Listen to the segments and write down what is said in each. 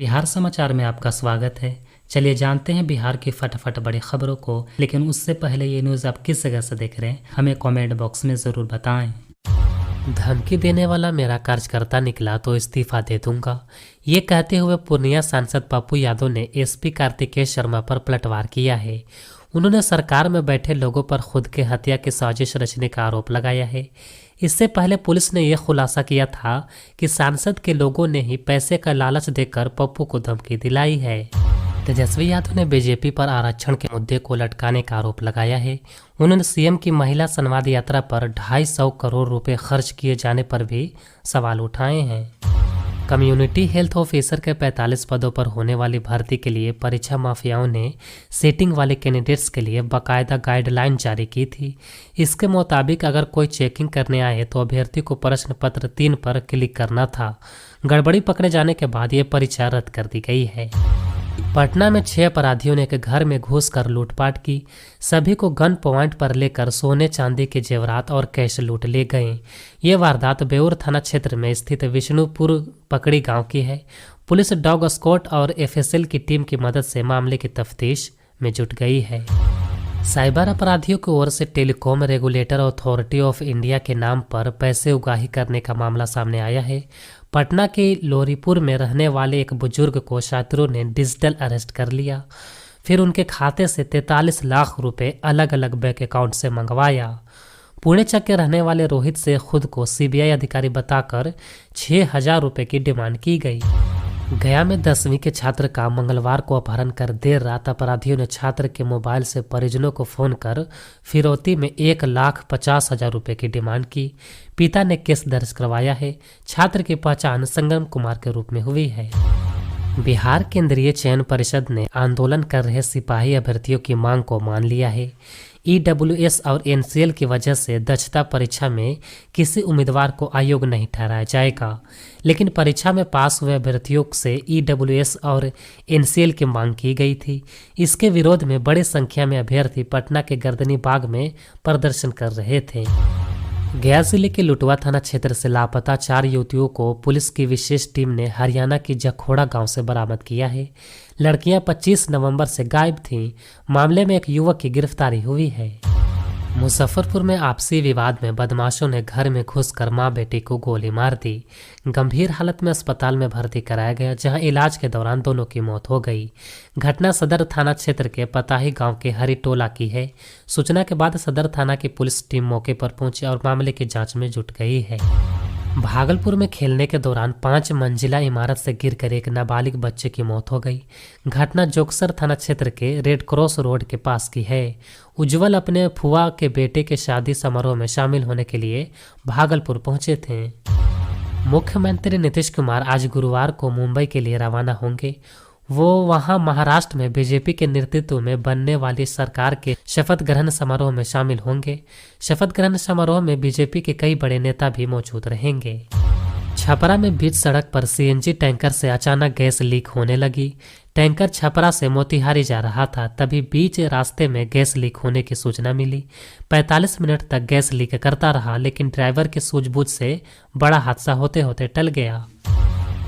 बिहार समाचार में आपका स्वागत है। चलिए जानते हैं बिहार की फटाफट बड़ी खबरों को, लेकिन उससे पहले ये न्यूज़ आप किस जगह से देख रहे हैं हमें कमेंट बॉक्स में ज़रूर बताएं। धमकी देने वाला मेरा कार्यकर्ता निकला तो इस्तीफा दे दूंगा, ये कहते हुए पूर्णिया सांसद पप्पू यादव ने एसपी कार्तिकेय शर्मा पर पलटवार किया है। उन्होंने सरकार में बैठे लोगों पर खुद के हत्या की साजिश रचने का आरोप लगाया है। इससे पहले पुलिस ने यह खुलासा किया था कि सांसद के लोगों ने ही पैसे का लालच देकर पप्पू को धमकी दिलाई है। तेजस्वी यादव ने बीजेपी पर आरक्षण के मुद्दे को लटकाने का आरोप लगाया है। उन्होंने सीएम की महिला संवाद यात्रा पर 250 करोड़ रुपए खर्च किए जाने पर भी सवाल उठाए हैं। कम्युनिटी हेल्थ ऑफिसर के 45 पदों पर होने वाली भर्ती के लिए परीक्षा माफियाओं ने सेटिंग वाले कैंडिडेट्स के लिए बाकायदा गाइडलाइन जारी की थी। इसके मुताबिक अगर कोई चेकिंग करने आए तो अभ्यर्थी को प्रश्न पत्र 3 पर क्लिक करना था। गड़बड़ी पकड़े जाने के बाद ये परीक्षा रद्द कर दी गई है। पटना में 6 अपराधियों ने एक घर में घुसकर लूटपाट की। सभी को गन पॉइंट पर लेकर सोने चांदी के जेवरात और कैश लूट ले गए। ये वारदात बेउर थाना क्षेत्र में स्थित विष्णुपुर पकड़ी गांव की है। पुलिस डॉग स्क्वाड और एफएसएल की टीम की मदद से मामले की तफ्तीश में जुट गई है। साइबर अपराधियों की ओर से telecom regulator authority of India के नाम पर पैसे उगाही करने का मामला सामने आया है। पटना के लोरीपुर में रहने वाले एक बुजुर्ग को छात्रों ने डिजिटल अरेस्ट कर लिया। फिर उनके खाते से 43 लाख रुपए अलग अलग बैंक अकाउंट से मंगवाया। पुणे चक के रहने वाले रोहित से खुद को सीबीआई अधिकारी बताकर 6,000 रुपए की डिमांड की गई। गया में 10वीं के छात्र का मंगलवार को अपहरण कर देर रात अपराधियों ने छात्र के मोबाइल से परिजनों को फोन कर फिरौती में 1,50,000 रुपए की डिमांड की। पिता ने केस दर्ज करवाया है। छात्र की पहचान संगम कुमार के रूप में हुई है। बिहार केंद्रीय चयन परिषद ने आंदोलन कर रहे सिपाही अभ्यर्थियों की मांग को मान लिया है। ईडब्ल्यूएस और एनसीएल की वजह से दक्षता परीक्षा में किसी उम्मीदवार को अयोग्य नहीं ठहराया जाएगा, लेकिन परीक्षा में पास हुए अभ्यर्थियों से ईडब्ल्यूएस और एनसीएल की मांग की गई थी। इसके विरोध में बड़ी संख्या में अभ्यर्थी पटना के गर्दनी बाग में प्रदर्शन कर रहे थे। गया जिले के लुटवा थाना क्षेत्र से लापता 4 युवतियों को पुलिस की विशेष टीम ने हरियाणा की जखोड़ा गांव से बरामद किया है। लड़कियां 25 नवंबर से गायब थीं। मामले में एक युवक की गिरफ्तारी हुई है। मुजफ्फरपुर में आपसी विवाद में बदमाशों ने घर में घुसकर मां बेटी को गोली मार दी। गंभीर हालत में अस्पताल में भर्ती कराया गया, जहां इलाज के दौरान दोनों की मौत हो गई। घटना सदर थाना क्षेत्र के पताही गांव के हरिटोला की है। सूचना के बाद सदर थाना की पुलिस टीम मौके पर पहुंची और मामले की जांच में जुट गई है। भागलपुर में खेलने के दौरान 5 मंजिला इमारत से गिरकर एक नाबालिग बच्चे की मौत हो गई। घटना जोगसर थाना क्षेत्र के रेड क्रॉस रोड के पास की है। उज्जवल अपने फुआ के बेटे के शादी समारोह में शामिल होने के लिए भागलपुर पहुंचे थे। मुख्यमंत्री नीतीश कुमार आज गुरुवार को मुंबई के लिए रवाना होंगे। वो वहां महाराष्ट्र में बीजेपी के नेतृत्व में बनने वाली सरकार के शपथ ग्रहण समारोह में शामिल होंगे। शपथ ग्रहण समारोह में बीजेपी के कई बड़े नेता भी मौजूद रहेंगे। छपरा में बीच सड़क पर सीएनजी टैंकर से अचानक गैस लीक होने लगी। टैंकर छपरा से मोतिहारी जा रहा था, तभी बीच रास्ते में गैस लीक होने की सूचना मिली। 45 मिनट तक गैस लीक करता रहा, लेकिन ड्राइवर की सूझबूझ से बड़ा हादसा होते होते टल गया।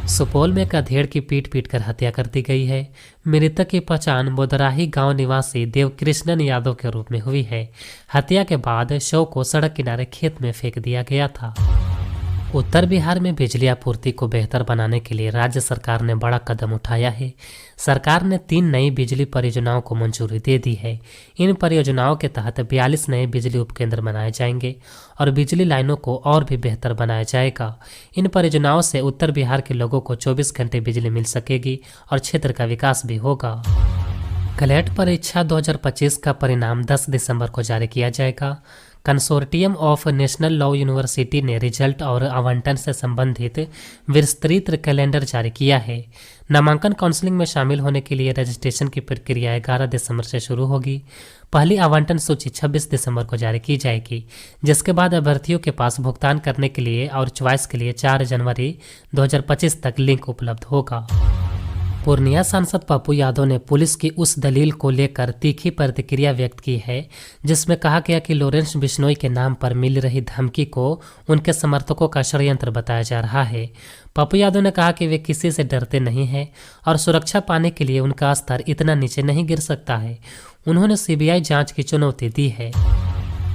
सुपौल में एक अधेड़ की पीट कर हत्या कर दी गई है। मृतक की पहचान बोदराही गांव निवासी देवकृष्णन यादव के रूप में हुई है। हत्या के बाद शव को सड़क किनारे खेत में फेंक दिया गया था। उत्तर बिहार में बिजली आपूर्ति को बेहतर बनाने के लिए राज्य सरकार ने बड़ा कदम उठाया है। सरकार ने 3 नई बिजली परियोजनाओं को मंजूरी दे दी है। इन परियोजनाओं के तहत 42 नए बिजली उपकेंद्र बनाए जाएंगे और बिजली लाइनों को और भी बेहतर बनाया जाएगा। इन परियोजनाओं से उत्तर बिहार के लोगों को 24 घंटे बिजली मिल सकेगी और क्षेत्र का विकास भी होगा। क्लैट परीक्षा 2025 का परिणाम 10 दिसंबर को जारी किया जाएगा। Consortium of national law university ने रिजल्ट और आवंटन से संबंधित विस्तृत कैलेंडर जारी किया है। नामांकन काउंसलिंग में शामिल होने के लिए रजिस्ट्रेशन की प्रक्रिया 11 दिसंबर से शुरू होगी। पहली आवंटन सूची 26 दिसंबर को जारी की जाएगी, जिसके बाद अभ्यर्थियों के पास भुगतान करने के लिए और चॉइस के लिए 4 जनवरी 2025 तक लिंक उपलब्ध होगा। पूर्णिया सांसद पप्पू यादव ने पुलिस की उस दलील को लेकर तीखी प्रतिक्रिया व्यक्त की है जिसमें कहा गया कि लॉरेंस बिश्नोई के नाम पर मिल रही धमकी को उनके समर्थकों का षड्यंत्र बताया जा रहा है। पप्पू यादव ने कहा कि वे किसी से डरते नहीं हैं और सुरक्षा पाने के लिए उनका स्तर इतना नीचे नहीं गिर सकता है। उन्होंने सीबीआई जांच की चुनौती दी है।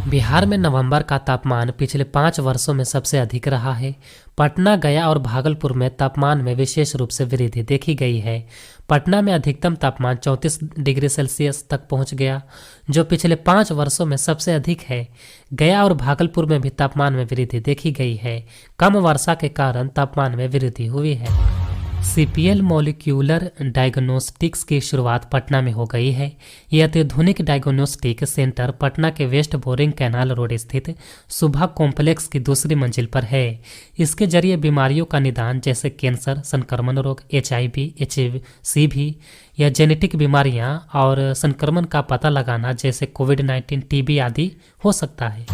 बिहार में नवंबर का तापमान पिछले 5 वर्षों में सबसे अधिक रहा है। पटना, गया और भागलपुर में तापमान में विशेष रूप से वृद्धि देखी गई है। पटना में अधिकतम तापमान 34 डिग्री सेल्सियस तक पहुंच गया, जो पिछले 5 वर्षों में सबसे अधिक है। गया और भागलपुर में भी तापमान में वृद्धि देखी गई है। कम वर्षा के कारण तापमान में वृद्धि हुई है। सीपीएल मॉलिक्यूलर डायग्नोस्टिक्स की शुरुआत पटना में हो गई है। यह अत्याधुनिक डायग्नोस्टिक सेंटर पटना के वेस्ट बोरिंग कैनाल रोड स्थित सुभा कॉम्प्लेक्स की दूसरी मंजिल पर है। इसके जरिए बीमारियों का निदान जैसे कैंसर, संक्रमण रोग, HIV, HCV या जेनेटिक बीमारियां और संक्रमण का पता लगाना जैसे कोविड-19, TB आदि हो सकता है।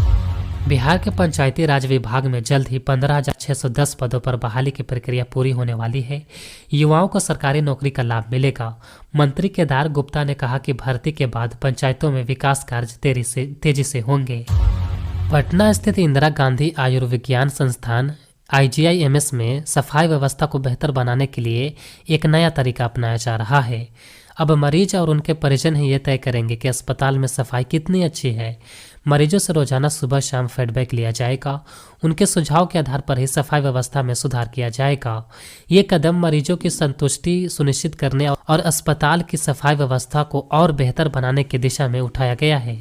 बिहार के पंचायती राज विभाग में जल्द ही 15,610 पदों पर बहाली की प्रक्रिया पूरी होने वाली है। युवाओं को सरकारी नौकरी का लाभ मिलेगा। मंत्री केदार गुप्ता ने कहा कि भर्ती के बाद पंचायतों में विकास कार्य तेजी से होंगे। पटना स्थित इंदिरा गांधी आयुर्विज्ञान संस्थान IGIMS में सफाई व्यवस्था को बेहतर बनाने के लिए एक नया तरीका अपनाया जा रहा है। अब मरीज और उनके परिजन ही ये तय करेंगे कि अस्पताल में सफाई कितनी अच्छी है। मरीजों से रोजाना सुबह शाम फीडबैक लिया जाएगा। उनके सुझाव के आधार पर ही सफाई व्यवस्था में सुधार किया जाएगा। ये कदम मरीजों की संतुष्टि सुनिश्चित करने और अस्पताल की सफाई व्यवस्था को और बेहतर बनाने की दिशा में उठाया गया है।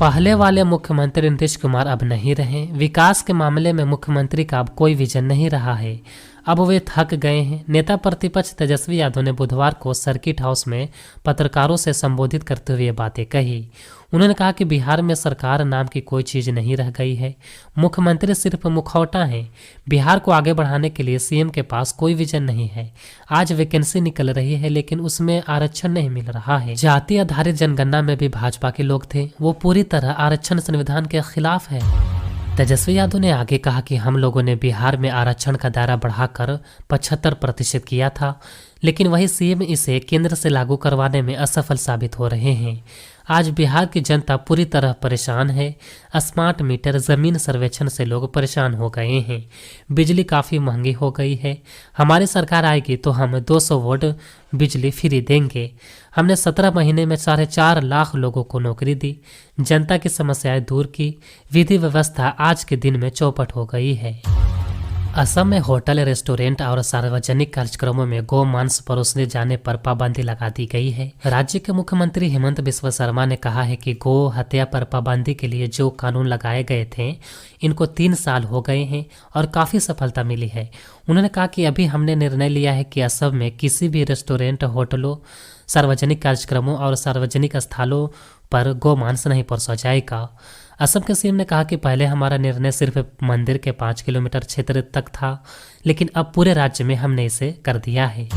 पहले वाले मुख्यमंत्री नीतीश कुमार अब नहीं रहे। विकास के मामले में मुख्यमंत्री का अब कोई विजन नहीं रहा है। अब वे थक गए हैं। नेता प्रतिपक्ष तेजस्वी यादव ने बुधवार को सर्किट हाउस में पत्रकारों से संबोधित करते हुए बातें कही। उन्होंने कहा कि बिहार में सरकार नाम की कोई चीज नहीं रह गई है। मुख्यमंत्री सिर्फ मुखौटा हैं। बिहार को आगे बढ़ाने के लिए सीएम के पास कोई विजन नहीं है। आज वैकेंसी निकल रही है लेकिन उसमें आरक्षण नहीं मिल रहा है। जाति आधारित जनगणना में भी भाजपा के लोग थे। वो पूरी तरह आरक्षण संविधान के खिलाफ है। तेजस्वी यादव ने आगे कहा कि हम लोगों ने बिहार में आरक्षण का दायरा बढ़ाकर 75% किया था, लेकिन वही सीएम इसे केंद्र से लागू करवाने में असफल साबित हो रहे हैं। आज बिहार की जनता पूरी तरह परेशान है। स्मार्ट मीटर, जमीन सर्वेक्षण से लोग परेशान हो गए हैं। बिजली काफ़ी महंगी हो गई है। हमारी सरकार आएगी तो हम 200 वोल्ट बिजली फ्री देंगे। हमने 17 महीने में 4.5 लाख लोगों को नौकरी दी। जनता की समस्याएं दूर की। विधि व्यवस्था आज के दिन में चौपट हो गई है। असम में होटल, रेस्टोरेंट और सार्वजनिक कार्यक्रमों में गौ मांस परोसने जाने पर पाबंदी लगा दी गई है। राज्य के मुख्यमंत्री हेमंत बिस्वा शर्मा ने कहा है कि गौ हत्या पर पाबंदी के लिए जो कानून लगाए गए थे, इनको 3 साल हो गए हैं और काफ़ी सफलता मिली है। उन्होंने कहा कि अभी हमने निर्णय लिया है कि असम में किसी भी रेस्टोरेंट, होटलों, सार्वजनिक कार्यक्रमों और सार्वजनिक स्थलों पर गौ मांस नहीं परोसा जाएगा। असम के सीएम ने कहा कि पहले हमारा निर्णय सिर्फ मंदिर के 5 किलोमीटर क्षेत्र तक था, लेकिन अब पूरे राज्य में हमने इसे कर दिया है।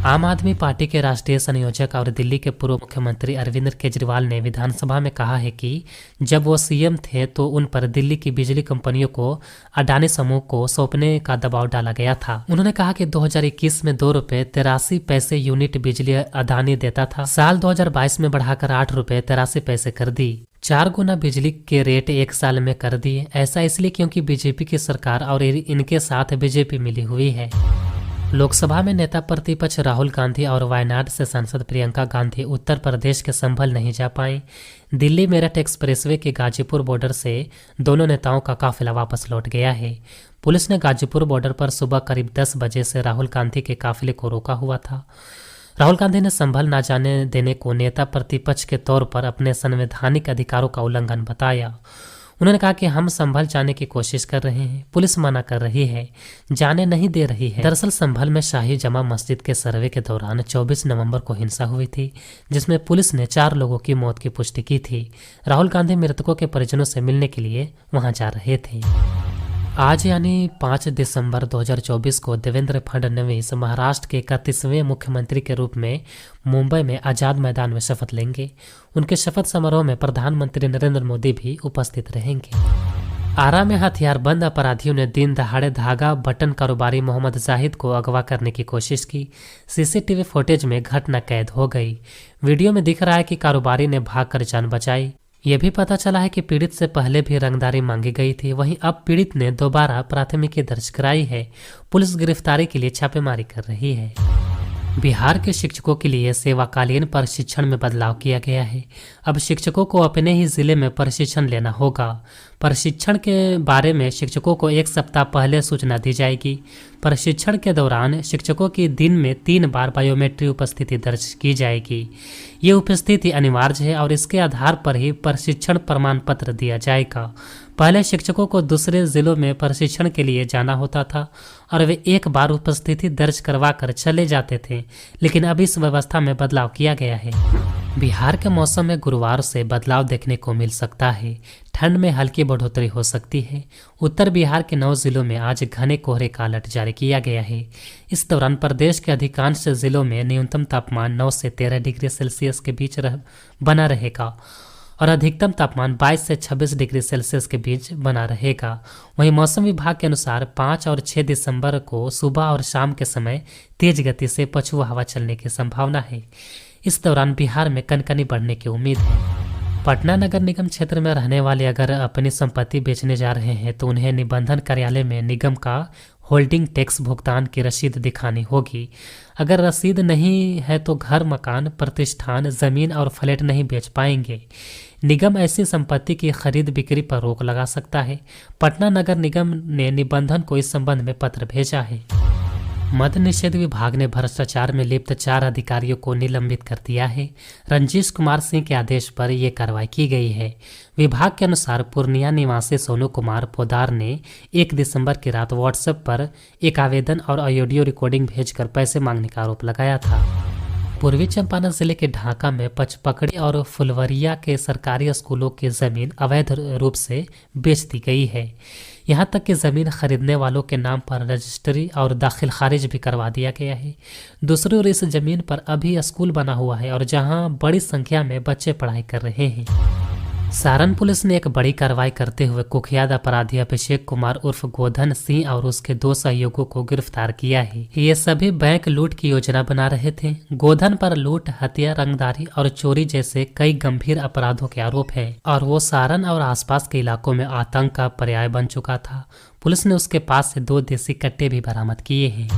आम आदमी पार्टी के राष्ट्रीय संयोजक और दिल्ली के पूर्व मुख्यमंत्री अरविंद केजरीवाल ने विधानसभा में कहा है कि जब वो सीएम थे तो उन पर दिल्ली की बिजली कंपनियों को अडानी समूह को सौंपने का दबाव डाला गया था। उन्होंने कहा कि 2021 में 2 रुपये 83 पैसे यूनिट बिजली अडानी देता था। साल 2022 में बढ़ाकर 8 रुपये 83 पैसे कर दी। 4 गुना बिजली के रेट 1 साल में कर दिए। ऐसा इसलिए क्योंकि बीजेपी की सरकार और इनके साथ बीजेपी मिली हुई है। लोकसभा में नेता प्रतिपक्ष राहुल गांधी और वायनाड से सांसद प्रियंका गांधी उत्तर प्रदेश के संभल नहीं जा पाए। दिल्ली मेरठ एक्सप्रेसवे के गाजीपुर बॉर्डर से दोनों नेताओं का काफिला वापस लौट गया है। पुलिस ने गाजीपुर बॉर्डर पर सुबह करीब 10 बजे से राहुल गांधी के काफिले को रोका हुआ था। राहुल गांधी ने संभल न जाने देने को नेता प्रतिपक्ष के तौर पर अपने संवैधानिक अधिकारों का उल्लंघन बताया। उन्होंने कहा कि हम संभल जाने की कोशिश कर रहे हैं, पुलिस मना कर रही है, जाने नहीं दे रही है। दरअसल संभल में शाही जमा मस्जिद के सर्वे के दौरान 24 नवंबर को हिंसा हुई थी, जिसमें पुलिस ने 4 लोगों की मौत की पुष्टि की थी। राहुल गांधी मृतकों के परिजनों से मिलने के लिए वहां जा रहे थे। आज यानी 5 दिसंबर 2024 को देवेंद्र फडणवीस महाराष्ट्र के 31वें मुख्यमंत्री के रूप में मुंबई में आज़ाद मैदान में शपथ लेंगे। उनके शपथ समारोह में प्रधानमंत्री नरेंद्र मोदी भी उपस्थित रहेंगे। आरा में हथियारबंद अपराधियों ने दिन दहाड़े धागा बटन कारोबारी मोहम्मद जाहिद को अगवा करने की कोशिश की। सीसीटीवी फुटेज में घटना कैद हो गई। वीडियो में दिख रहा है कि कारोबारी ने भागकर जान बचाई। ये भी पता चला है कि पीड़ित से पहले भी रंगदारी मांगी गई थी। वहीं अब पीड़ित ने दोबारा प्राथमिकी दर्ज कराई है। पुलिस गिरफ्तारी के लिए छापेमारी कर रही है। बिहार के शिक्षकों के लिए सेवाकालीन प्रशिक्षण में बदलाव किया गया है। अब शिक्षकों को अपने ही जिले में प्रशिक्षण लेना होगा। प्रशिक्षण के बारे में शिक्षकों को 1 सप्ताह पहले सूचना दी जाएगी। प्रशिक्षण के दौरान शिक्षकों की दिन में 3 बार बायोमेट्रिक उपस्थिति दर्ज की जाएगी। ये उपस्थिति अनिवार्य है और इसके आधार पर ही प्रशिक्षण प्रमाण पत्र दिया जाएगा। पहले शिक्षकों को दूसरे जिलों में प्रशिक्षण के लिए जाना होता था और वे 1 बार उपस्थिति दर्ज करवा कर चले जाते थे, लेकिन अब इस व्यवस्था में बदलाव किया गया है। बिहार के मौसम में गुरुवार से बदलाव देखने को मिल सकता है। ठंड में हल्की बढ़ोतरी हो सकती है। उत्तर बिहार के 9 जिलों में आज घने कोहरे का अलर्ट जारी किया गया है। इस दौरान प्रदेश के अधिकांश जिलों में न्यूनतम तापमान 9 से 13 डिग्री सेल्सियस के बीच बना रहेगा और अधिकतम तापमान 22 से 26 डिग्री सेल्सियस के बीच बना रहेगा। वहीं मौसम विभाग के अनुसार 5 और 6 दिसंबर को सुबह और शाम के समय तेज गति से पछुआ हवा चलने की संभावना है। इस दौरान बिहार में कनकनी बढ़ने की उम्मीद है। पटना नगर निगम क्षेत्र में रहने वाले अगर अपनी संपत्ति बेचने जा रहे हैं तो उन्हें निबंधन कार्यालय में निगम का होल्डिंग टैक्स भुगतान की रसीद दिखानी होगी। अगर रसीद नहीं है तो घर, मकान, प्रतिष्ठान, जमीन और फ्लैट नहीं बेच पाएंगे। निगम ऐसी संपत्ति की खरीद बिक्री पर रोक लगा सकता है। पटना नगर निगम ने निबंधन को इस संबंध में पत्र भेजा है। मद्य निषेध विभाग ने भ्रष्टाचार में लिप्त 4 अधिकारियों को निलंबित कर दिया है। रंजीश कुमार सिंह के आदेश पर यह कार्रवाई की गई है। विभाग के अनुसार पूर्णिया निवासी सोनू कुमार पोदार ने 1 दिसंबर की रात व्हाट्सएप पर एक आवेदन और ऑडियो रिकॉर्डिंग भेजकर पैसे मांगने का आरोप लगाया था। पूर्वी चंपारण जिले के ढाका में पचपकड़ी और फुलवरिया के सरकारी स्कूलों की जमीन अवैध रूप से बेच दी गई है। यहाँ तक कि जमीन खरीदने वालों के नाम पर रजिस्ट्री और दाखिल खारिज भी करवा दिया गया है। दूसरी ओर इस जमीन पर अभी स्कूल बना हुआ है और जहाँ बड़ी संख्या में बच्चे पढ़ाई कर रहे हैं। सारण पुलिस ने एक बड़ी कार्रवाई करते हुए कुख्यात अपराधी अभिषेक कुमार उर्फ गोधन सिंह और उसके 2 सहयोगों को गिरफ्तार किया है। ये सभी बैंक लूट की योजना बना रहे थे। गोधन पर लूट, हत्या, रंगदारी और चोरी जैसे कई गंभीर अपराधों के आरोप हैं और वो सारण और आसपास के इलाकों में आतंक का पर्याय बन चुका था। पुलिस ने उसके पास से 2 देसी कट्टे भी बरामद किए हैं।